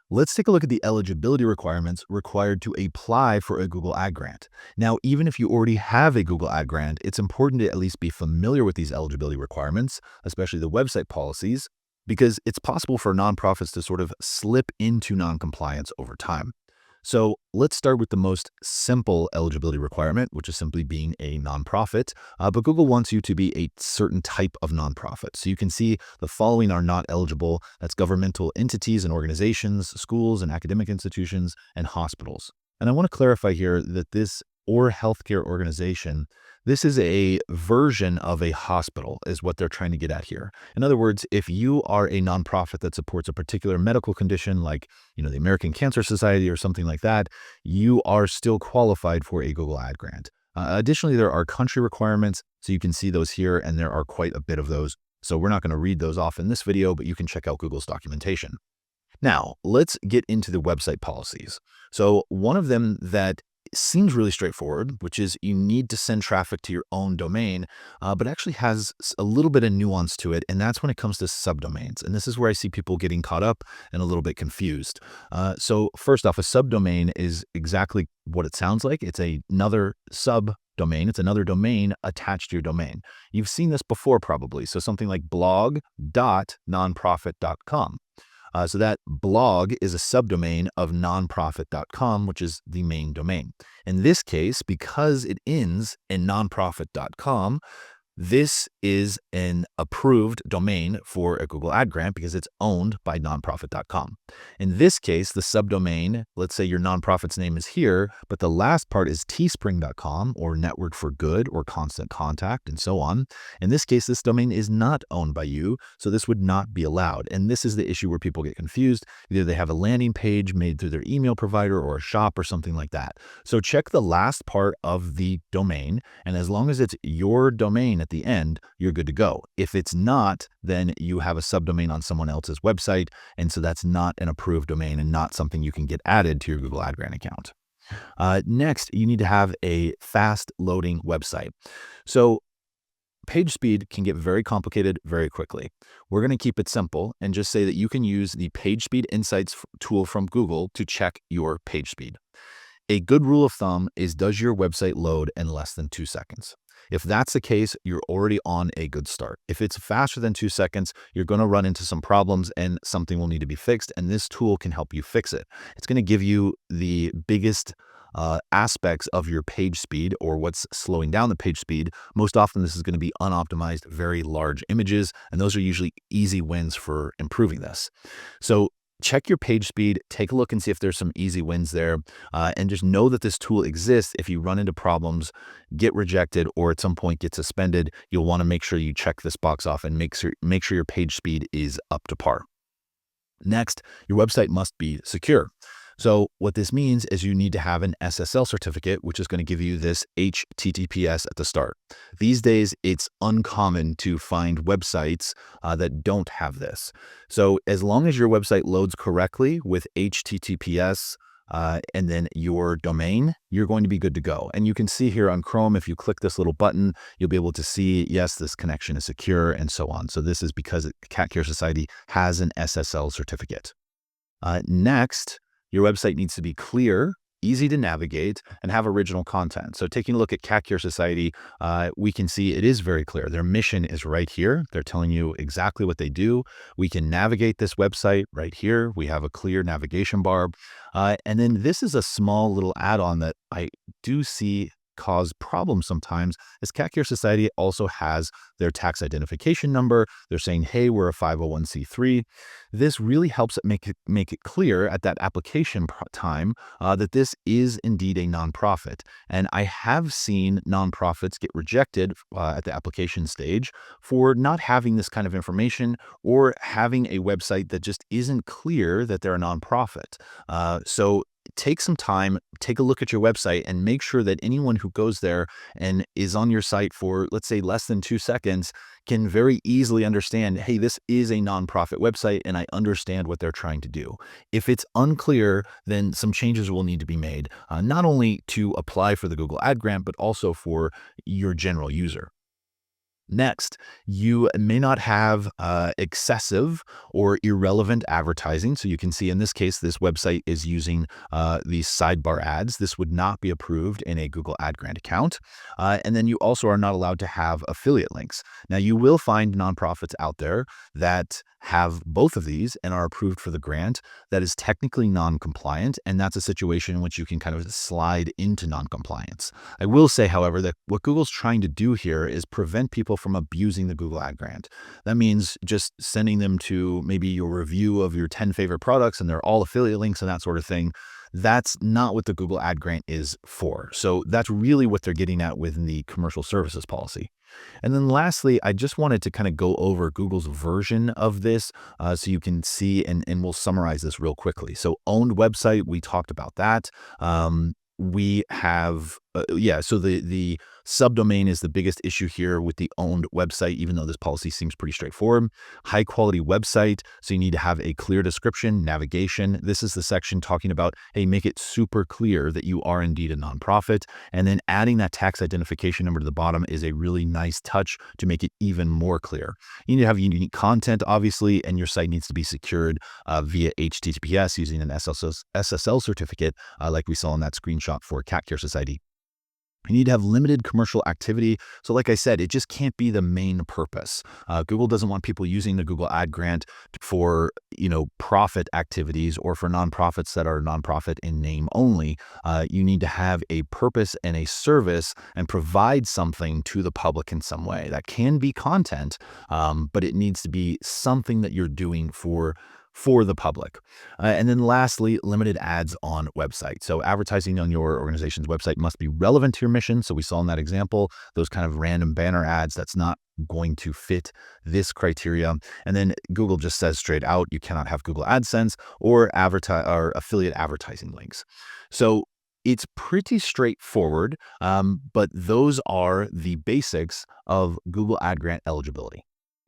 Let's take a look at the eligibility requirements required to apply for a Google Ad Grant. Now, even if you already have a Google Ad Grant, it's important to at least be familiar with these eligibility requirements, especially the website policies, because it's possible for nonprofits to sort of slip into noncompliance over time. So let's start with the most simple eligibility requirement, which is simply being a nonprofit. But Google wants you to be a certain type of nonprofit. So you can see the following are not eligible. That's governmental entities and organizations, schools and academic institutions, and hospitals. And I want to clarify here that this or healthcare organization, this is a version of a hospital, is what they're trying to get at here. In other words, if you are a nonprofit that supports a particular medical condition like, the American Cancer Society or something like that, you are still qualified for a Google Ad Grant. Additionally, there are country requirements, so you can see those here, and there are quite a bit of those. So we're not going to read those off in this video, but you can check out Google's documentation. Now, let's get into the website policies. So one of them that seems really straightforward, which is you need to send traffic to your own domain, but actually has a little bit of nuance to it. And that's when it comes to subdomains. And this is where I see people getting caught up and a little bit confused. So first off, a subdomain is exactly what it sounds like. It's another subdomain. It's another domain attached to your domain. You've seen this before probably. So something like blog.nonprofit.com. So that blog is a subdomain of nonprofit.com, which is the main domain. In this case, because it ends in nonprofit.com, this is an approved domain for a Google Ad Grant because it's owned by nonprofit.com. In this case, the subdomain, let's say your nonprofit's name is here, but the last part is teespring.com or Network for Good or Constant Contact and so on. In this case, this domain is not owned by you, so this would not be allowed. And this is the issue where people get confused. Either they have a landing page made through their email provider or a shop or something like that. So check the last part of the domain, and as long as it's your domain at the end, you're good to go. If it's not, then you have a subdomain on someone else's website, and so that's not an approved domain and not something you can get added to your Google Ad Grant account. Next, you need to have a fast loading website. So page speed can get very complicated very quickly. We're going to keep it simple and just say that you can use the Page Speed Insights tool from Google to check your page speed. A good rule of thumb is, does your website load in less than 2 seconds? If that's the case, you're already on a good start. If it's faster than 2 seconds, you're going to run into some problems and something will need to be fixed, and this tool can help you fix it. It's going to give you the biggest aspects of your page speed or what's slowing down the page speed. Most often, this is going to be unoptimized, very large images, and those are usually easy wins for improving this. So check your page speed, take a look and see if there's some easy wins there, and just know that this tool exists. If you run into problems, get rejected, or at some point get suspended, you'll want to make sure you check this box off and make sure your page speed is up to par. Next, your website must be secure. So what this means is you need to have an SSL certificate, which is going to give you this HTTPS at the start. These days, it's uncommon to find websites that don't have this. So as long as your website loads correctly with HTTPS and then your domain, you're going to be good to go. And you can see here on Chrome, if you click this little button, you'll be able to see, yes, this connection is secure and so on. So this is because Cat Care Society has an SSL certificate. Next, your website needs to be clear, easy to navigate, and have original content. So taking a look at Cat Care Society, we can see it is very clear. Their mission is right here. They're telling you exactly what they do. We can navigate this website right here. We have a clear navigation bar. And then this is a small little add-on that I do see cause problems sometimes, is Cat Care Society also has their tax identification number. They're saying, hey, we're a 501c3. This really helps make it clear at that application time that this is indeed a nonprofit. And I have seen nonprofits get rejected at the application stage for not having this kind of information or having a website that just isn't clear that they're a nonprofit. So take some time, take a look at your website and make sure that anyone who goes there and is on your site for, let's say, less than 2 seconds can very easily understand, hey, this is a nonprofit website and I understand what they're trying to do. If it's unclear, then some changes will need to be made, not only to apply for the Google Ad Grant, but also for your general user. Next, you may not have excessive or irrelevant advertising. So you can see in this case, this website is using these sidebar ads. This would not be approved in a Google Ad Grant account. And then you also are not allowed to have affiliate links. Now, you will find nonprofits out there that have both of these and are approved for the grant that is technically non-compliant. And that's a situation in which you can kind of slide into non-compliance. I will say, however, that what Google's trying to do here is prevent people from abusing the Google Ad Grant. That means just sending them to maybe your review of your 10 favorite products and they're all affiliate links and that sort of thing. That's not what the Google Ad Grant is for. So that's really what they're getting at within the commercial services policy. And then lastly, I just wanted to kind of go over Google's version of this so you can see, and we'll summarize this real quickly. So owned website, we talked about that. We have, so the subdomain is the biggest issue here with the owned website, even though this policy seems pretty straightforward. High quality website. So you need to have a clear description, navigation. This is the section talking about, hey, make it super clear that you are indeed a nonprofit. And then adding that tax identification number to the bottom is a really nice touch to make it even more clear. You need to have unique content, obviously, and your site needs to be secured via HTTPS using an SSL certificate, like we saw in that screenshot for Cat Care Society. You need to have limited commercial activity. So like I said, it just can't be the main purpose. Google doesn't want people using the Google Ad Grant for, profit activities or for nonprofits that are nonprofit in name only. You need to have a purpose and a service and provide something to the public in some way. That can be content, but it needs to be something that you're doing for the public. And then lastly, limited ads on website. So advertising on your organization's website must be relevant to your mission. So we saw in that example, those kind of random banner ads, that's not going to fit this criteria. And then Google just says straight out, you cannot have Google AdSense or affiliate advertising links. So it's pretty straightforward, but those are the basics of Google Ad Grant eligibility.